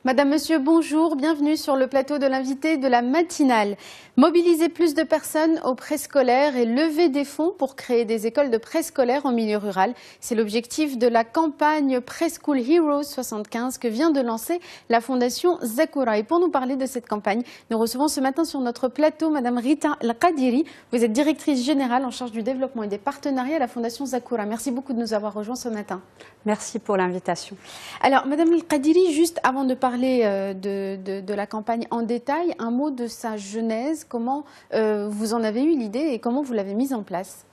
Madame, Monsieur, bonjour, bienvenue sur le plateau de l'invité de la matinale. Mobiliser plus de personnes au préscolaire et lever des fonds pour créer des écoles de préscolaire en milieu rural. C'est l'objectif de la campagne Preschool Heroes 75 que vient de lancer la Fondation Zakura. Et pour nous parler de cette campagne, nous recevons ce matin sur notre plateau Madame Rita El-Qadiri. Vous êtes directrice générale en charge du développement et des partenariats à la Fondation Zakura. Merci beaucoup de nous avoir rejoints ce matin. Merci pour l'invitation. Alors, Madame El-Qadiri, juste avant de parler de la campagne en détail, un mot de sa genèse. Comment vous en avez eu l'idée et comment vous l'avez mise en place?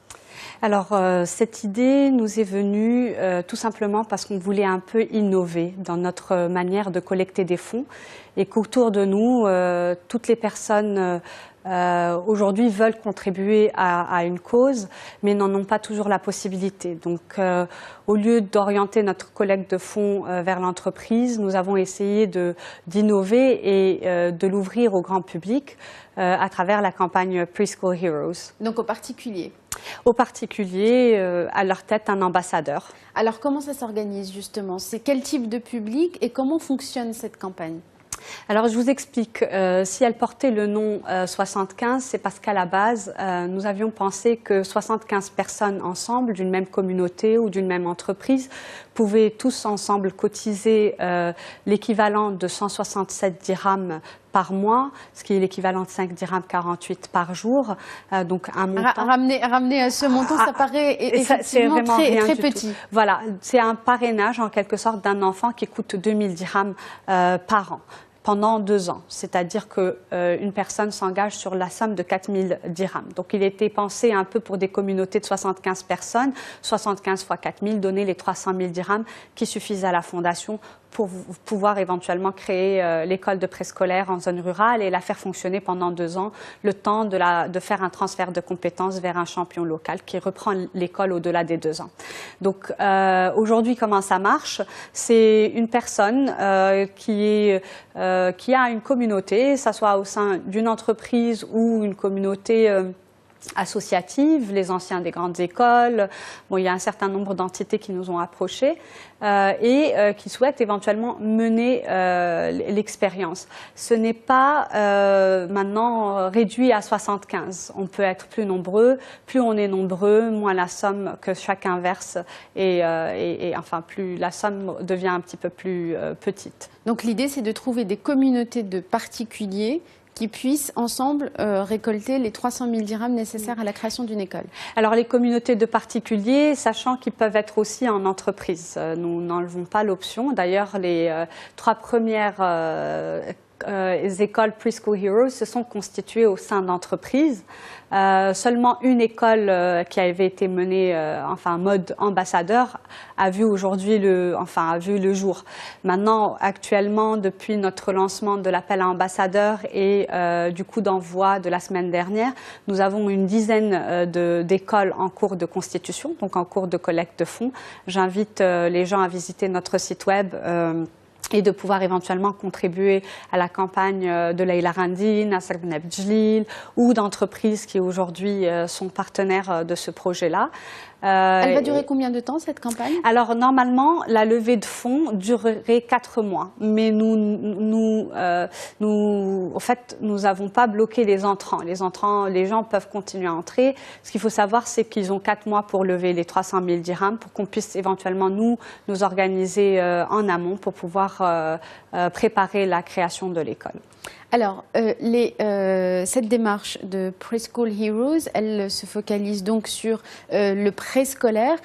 Alors, cette idée nous est venue tout simplement parce qu'on voulait un peu innover dans notre manière de collecter des fonds et qu'autour de nous, toutes les personnes aujourd'hui veulent contribuer à une cause, mais n'en ont pas toujours la possibilité. Donc, au lieu d'orienter notre collecte de fonds vers l'entreprise, nous avons essayé d'innover et de l'ouvrir au grand public à travers la campagne Preschool Heroes. Donc aux particuliers? Aux particuliers, à leur tête un ambassadeur. Alors comment ça s'organise justement? C'est quel type de public et comment fonctionne cette campagne? Alors je vous explique, si elle portait le nom 75, c'est parce qu'à la base, nous avions pensé que 75 personnes ensemble, d'une même communauté ou d'une même entreprise, pouvaient tous ensemble cotiser l'équivalent de 167 dirhams par mois, ce qui est l'équivalent de 5 dirhams 48 par jour. Donc un montant... Ramener à ce montant, ça paraît effectivement très petit. Tout. Voilà, c'est un parrainage en quelque sorte d'un enfant qui coûte 2000 dirhams par an pendant 2 ans. C'est-à-dire qu'une personne s'engage sur la somme de 4000 dirhams. Donc il était pensé un peu pour des communautés de 75 personnes, 75 fois 4000, donner les 300 000 dirhams qui suffisent à la fondation pour pouvoir éventuellement créer l'école de préscolaire en zone rurale et la faire fonctionner pendant 2 ans, le temps de faire un transfert de compétences vers un champion local qui reprend l'école au-delà des 2 ans. Donc aujourd'hui, comment ça marche? C'est une personne qui a une communauté, ça soit au sein d'une entreprise ou une communauté associatives, les anciens des grandes écoles. Bon, il y a un certain nombre d'entités qui nous ont approchés qui souhaitent éventuellement mener l'expérience. Ce n'est pas maintenant réduit à 75. On peut être plus nombreux. Plus on est nombreux, moins la somme que chacun verse et enfin plus la somme devient un petit peu plus petite. Donc l'idée, c'est de trouver des communautés de particuliers qui puissent ensemble récolter les 300 000 dirhams nécessaires à la création d'une école. Alors les communautés de particuliers, sachant qu'ils peuvent être aussi en entreprise, nous n'enlevons pas l'option. D'ailleurs, les 3 premières écoles Preschool Heroes se sont constituées au sein d'entreprises. Seulement une école qui avait été menée en mode ambassadeur a vu aujourd'hui le jour. Maintenant, actuellement, depuis notre lancement de l'appel à ambassadeurs et du coup d'envoi de la semaine dernière, nous avons une dizaine d'écoles en cours de constitution, donc en cours de collecte de fonds. J'invite les gens à visiter notre site web et de pouvoir éventuellement contribuer à la campagne de Leila Randine, Nasser Ben Abdjelil ou d'entreprises qui aujourd'hui sont partenaires de ce projet-là. Elle va durer combien de temps cette campagne? Alors normalement, la levée de fonds durerait 4 mois, mais en fait, nous n'avons pas bloqué les entrants. Les gens peuvent continuer à entrer. Ce qu'il faut savoir, c'est qu'ils ont 4 mois pour lever les 300 000 dirhams pour qu'on puisse éventuellement nous organiser en amont pour pouvoir préparer la création de l'école. Alors, cette démarche de Preschool Heroes, elle se focalise donc sur le préscolaire.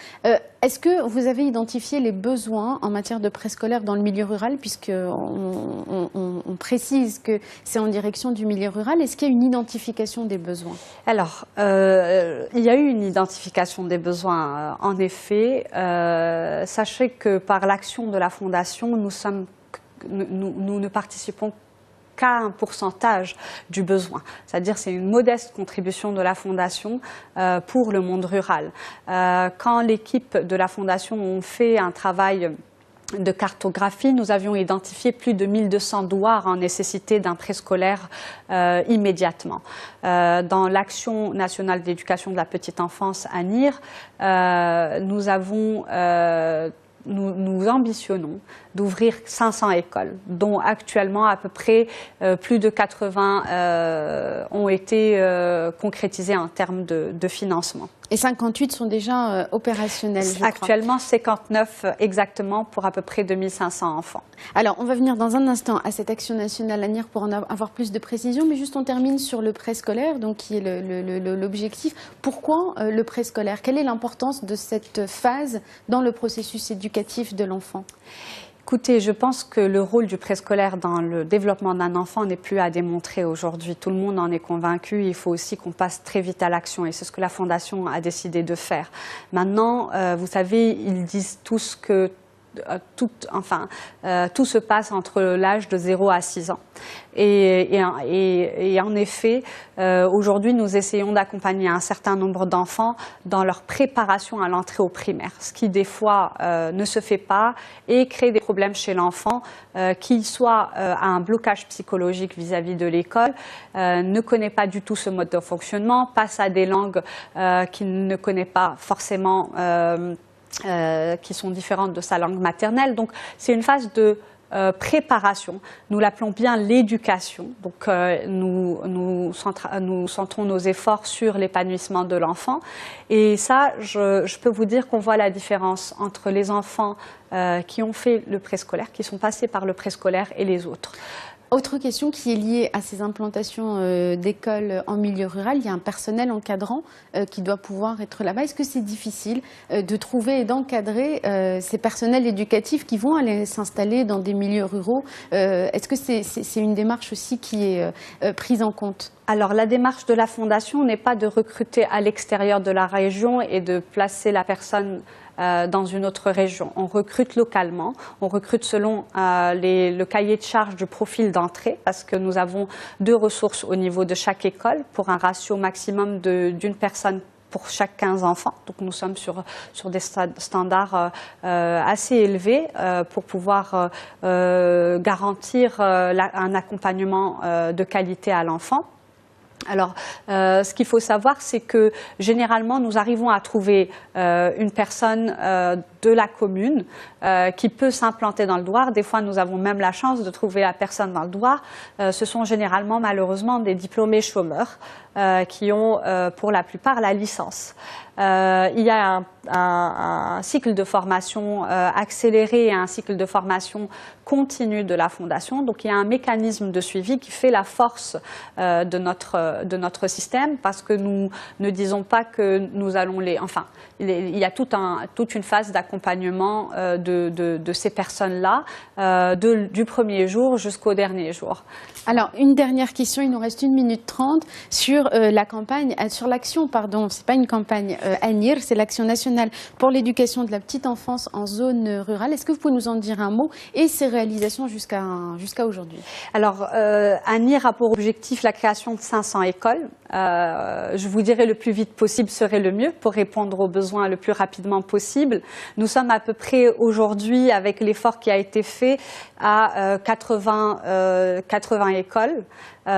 Est-ce que vous avez identifié les besoins en matière de préscolaire dans le milieu rural, puisqu'on précise que c'est en direction du milieu rural? Est-ce qu'il y a une identification des besoins? Alors, il y a eu une identification des besoins, en effet. Sachez que par l'action de la Fondation, nous ne participons qu'à un pourcentage du besoin. C'est-à-dire c'est une modeste contribution de la Fondation pour le monde rural. Quand l'équipe de la Fondation a fait un travail de cartographie, nous avions identifié plus de 1200 douars en nécessité d'un préscolaire immédiatement. Dans l'Action nationale d'éducation de la petite enfance, ANIR, nous avons nous ambitionnons d'ouvrir 500 écoles, dont actuellement à peu près plus de 80 ont été concrétisées en termes de financement. Et 58 sont déjà opérationnels, je crois. Actuellement, 59 exactement pour à peu près 2500 enfants. Alors, on va venir dans un instant à cette action nationale ANIR pour en avoir plus de précision, mais juste on termine sur le préscolaire, donc qui est l'objectif. Pourquoi le préscolaire? Quelle est l'importance de cette phase dans le processus éducatif de l'enfant? Écoutez, je pense que le rôle du préscolaire dans le développement d'un enfant n'est plus à démontrer aujourd'hui. Tout le monde en est convaincu. Il faut aussi qu'on passe très vite à l'action et c'est ce que la Fondation a décidé de faire. Maintenant, vous savez, ils disent tous que tout se passe entre l'âge de 0 à 6 ans. Et en effet, aujourd'hui, nous essayons d'accompagner un certain nombre d'enfants dans leur préparation à l'entrée au primaire, ce qui des fois ne se fait pas et crée des problèmes chez l'enfant qui soit a un blocage psychologique vis-à-vis de l'école, ne connaît pas du tout ce mode de fonctionnement, passe à des langues qu'il ne connaît pas forcément qui sont différentes de sa langue maternelle. Donc, c'est une phase de préparation. Nous l'appelons bien l'éducation. Donc, nous centrons nos efforts sur l'épanouissement de l'enfant. Et ça, je peux vous dire qu'on voit la différence entre les enfants qui ont fait le préscolaire, qui sont passés par le préscolaire et les autres. Autre question qui est liée à ces implantations d'écoles en milieu rural, il y a un personnel encadrant qui doit pouvoir être là-bas. Est-ce que c'est difficile de trouver et d'encadrer ces personnels éducatifs qui vont aller s'installer dans des milieux ruraux? Est-ce que c'est une démarche aussi qui est prise en compte? Alors, la démarche de la Fondation n'est pas de recruter à l'extérieur de la région et de placer la personne dans une autre région. On recrute localement, on recrute selon le cahier de charge du profil d'entrée parce que nous avons 2 ressources au niveau de chaque école pour un ratio maximum d'une personne pour chaque 15 enfants. Donc nous sommes sur des standards assez élevés pour pouvoir garantir un accompagnement de qualité à l'enfant. Alors, ce qu'il faut savoir, c'est que généralement, nous arrivons à trouver une personne de la commune qui peut s'implanter dans le Douar. Des fois, nous avons même la chance de trouver la personne dans le Douar. Ce sont généralement, malheureusement, des diplômés chômeurs qui ont, pour la plupart, la licence. Il y a un cycle de formation accéléré et un cycle de formation continue de la Fondation. Donc, il y a un mécanisme de suivi qui fait la force de notre système parce que nous ne disons pas que nous allons Enfin, il y a toute une phase d'accompagnement de ces personnes-là du premier jour jusqu'au dernier jour. Alors, une dernière question, il nous reste 1 minute 30 sur la campagne, sur l'action, pardon, c'est pas une campagne ANIR, c'est l'action nationale pour l'éducation de la petite enfance en zone rurale. Est-ce que vous pouvez nous en dire un mot et ses réalisations jusqu'à aujourd'hui? Alors, ANIR a pour objectif la création de 500 écoles. Je vous dirais le plus vite possible serait le mieux pour répondre aux besoins le plus rapidement possible. Nous sommes à peu près aujourd'hui, avec l'effort qui a été fait, à 80 écoles.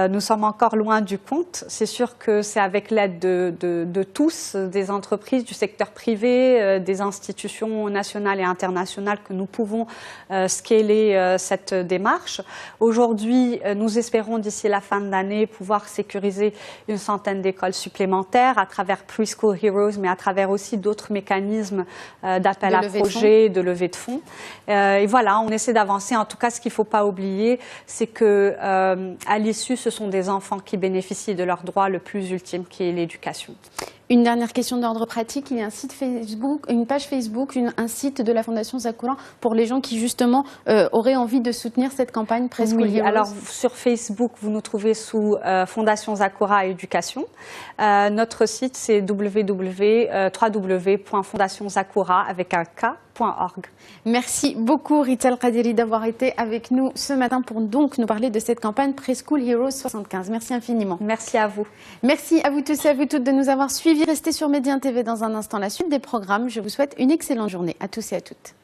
Nous sommes encore loin du compte. C'est sûr que c'est avec l'aide de tous, des entreprises, du secteur privé, des institutions nationales et internationales que nous pouvons scaler cette démarche. Aujourd'hui, nous espérons d'ici la fin de l'année pouvoir sécuriser une centaine d'écoles supplémentaires à travers Preschool Heroes, mais à travers aussi d'autres mécanismes d'appel à projets, de levée de fonds. Et voilà, on essaie d'avancer. En tout cas, ce qu'il ne faut pas oublier, c'est que à l'issue, ce sont des enfants qui bénéficient de leur droit le plus ultime, qui est l'éducation. Une dernière question d'ordre pratique, il y a un site Facebook, une page Facebook, un site de la Fondation Zakura pour les gens qui justement auraient envie de soutenir cette campagne Preschool Heroes. Alors sur Facebook, vous nous trouvez sous Fondation Zakura Éducation. Notre site c'est www.fondationsakura avec un K.org. Merci beaucoup Rita El Qadiri d'avoir été avec nous ce matin pour donc nous parler de cette campagne Preschool Heroes 75. Merci infiniment. Merci à vous. Merci à vous tous et à vous toutes de nous avoir suivis. Restez sur Médien TV dans un instant la suite des programmes. Je vous souhaite une excellente journée à tous et à toutes.